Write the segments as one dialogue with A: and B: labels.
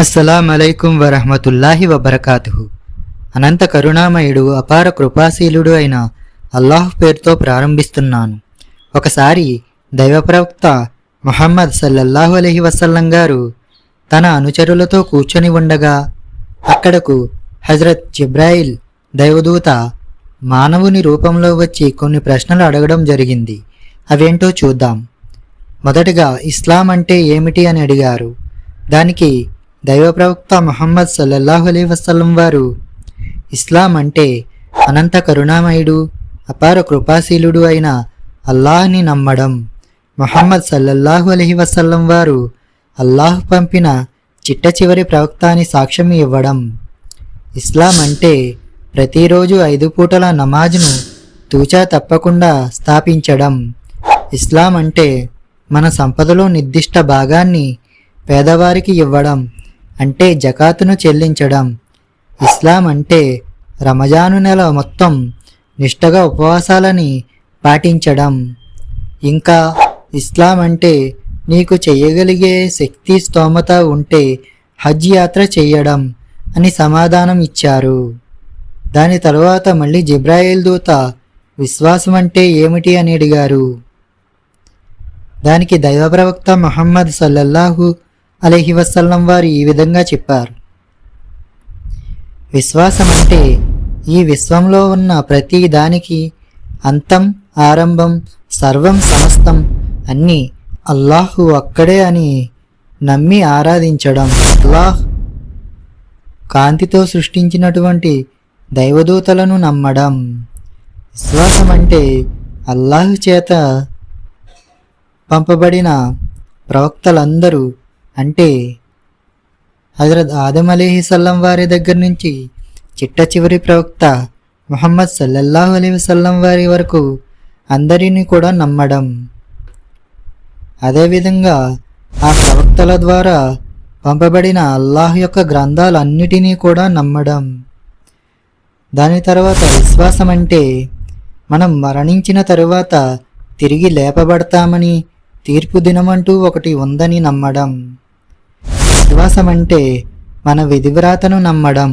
A: అస్సలాముఅలైకుం వరహ్మతుల్లాహి వబరకాతుహు. అనంత కరుణామయుడు అపార కృపాశీలుడు అయిన అల్లాహ్ పేరుతో ప్రారంభిస్తున్నాను. ఒకసారి దైవ ప్రవక్త ముహమ్మద్ సల్లల్లాహు అలైహి వసల్లం గారు తన అనుచరులతో కూర్చొని ఉండగా అక్కడకు హజరత్ జిబ్రాయిల్ దైవదూత మానవుని రూపంలో వచ్చి కొన్ని ప్రశ్నలు అడగడం జరిగింది. అవేంటో చూద్దాం. మొదటగా ఇస్లాం అంటే ఏమిటి అని అడిగారు. దానికి దైవ ప్రవక్త ముహమ్మద్ సల్లల్లాహు అలైహి వసల్లం వారు ఇస్లాం అంటే అనంత కరుణామయుడు అపార కృపాశీలుడు అయిన అల్లాహ్ని నమ్మడం, ముహమ్మద్ సల్లల్లాహు అలైహి వసల్లం వారు అల్లాహ్ పంపిన చిట్ట చివరి ప్రవక్త అని సాక్ష్యం ఇవ్వడం. ఇస్లాం అంటే ప్రతిరోజు 5 పూటల నమాజ్ను తూచా తప్పకుండా స్థాపించడం. ఇస్లాం అంటే మన సంపదలో నిర్దిష్ట భాగాన్ని పేదవారికి ఇవ్వడం, అంటే జకాతును చెల్లించడం. ఇస్లాం అంటే రమజాను నెల మొత్తం నిష్టగా ఉపవాసాలని పాటించడం. ఇంకా ఇస్లాం అంటే నీకు చేయగలిగే శక్తి స్తోమత ఉంటే హజ్ యాత్ర చేయడం అని సమాధానం ఇచ్చారు. దాని తరువాత మళ్ళీ జిబ్రాయిల్ దూత విశ్వాసం అంటే ఏమిటి అని అడిగారు. దానికి దైవ ప్రవక్త ముహమ్మద్ సల్లల్లాహు అలైహి వసల్లం వారు ఈ విధంగా చెప్పారు. విశ్వాసం అంటే ఈ విశ్వంలో ఉన్న ప్రతి దానికి అంతం, ఆరంభం, సర్వం, సమస్తం అన్నీ అల్లాహు ఒక్కడే అని నమ్మి ఆరాధించడం. అల్లాహ్ కాంతితో సృష్టించినటువంటి దైవదూతలను నమ్మడం. విశ్వాసం అంటే అల్లాహ్ చేత పంపబడిన ప్రవక్తలందరూ, అంటే హజరత్ ఆదం అలైహిస్సలాం వారి దగ్గర నుంచి చిట్ట చివరి ప్రవక్త ముహమ్మద్ సల్లల్లాహు అలైహి వసల్లం వారి వరకు అందరినీ కూడా నమ్మడం. అదేవిధంగా ఆ ప్రవక్తల ద్వారా పంపబడిన అల్లాహ్ యొక్క గ్రంథాలన్నిటినీ కూడా నమ్మడం. దాని తర్వాత విశ్వాసం అంటే మనం మరణించిన తరువాత తిరిగి లేపబడతామని, తీర్పు దినమంటూ ఒకటి ఉందని నమ్మడం. విశ్వాసం అంటే మన విధివ్రాతను నమ్మడం,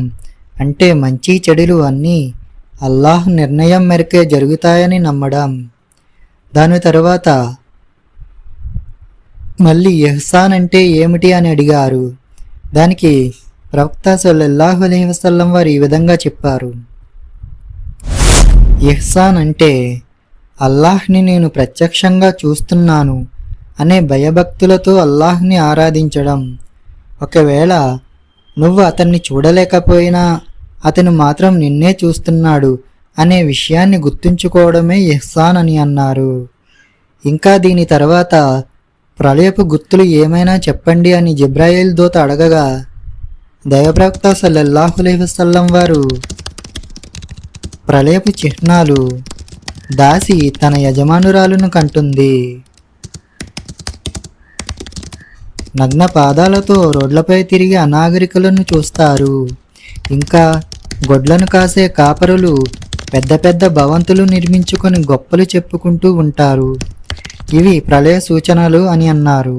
A: అంటే మంచి చెడులు అన్నీ అల్లాహ్ నిర్ణయం మేరకే జరుగుతాయని నమ్మడం. దాని తరువాత మళ్ళీ ఇహ్సాన్ అంటే ఏమిటి అని అడిగారు. దానికి ప్రవక్త సల్లల్లాహు అలైహి వసల్లం వారు ఈ విధంగా చెప్పారు. ఇహ్సాన్ అంటే అల్లాహ్ని నేను ప్రత్యక్షంగా చూస్తున్నాను అనే భయభక్తులతో అల్లాహ్ని ఆరాధించడం. ఒకవేళ నువ్వు అతన్ని చూడలేకపోయినా అతను మాత్రం నిన్నే చూస్తున్నాడు అనే విషయాన్ని గుర్తుంచుకోవడమే ఇహ్సాన్ అని అన్నారు. ఇంకా దీని తర్వాత ప్రళయపు గుర్తులు ఏమైనా చెప్పండి అని జిబ్రాయిల్ దూత అడగగా దైవప్రవక్త సల్లల్లాహు అలైహి వసల్లం వారు ప్రళయపు చిహ్నాలు, దాసి తన యజమానురాలును కంటుంది, నగ్న పాదాలతో రోడ్లపై తిరిగి అనాగరికులను చూస్తారు, ఇంకా గొడ్లను కాసే కాపరులు పెద్ద పెద్ద భవంతులు నిర్మించుకొని గొప్పలు చెప్పుకుంటూ ఉంటారు. ఇవి ప్రళయ సూచనలు అని అన్నారు.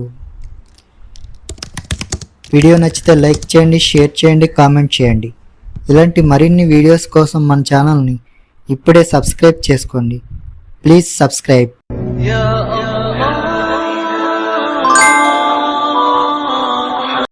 A: వీడియో నచ్చితే లైక్ చేయండి, షేర్ చేయండి, కామెంట్ చేయండి. ఇలాంటి మరిన్ని వీడియోస్ కోసం మన ఛానల్ని ఇప్పుడే సబ్స్క్రైబ్ చేసుకోండి. Please subscribe.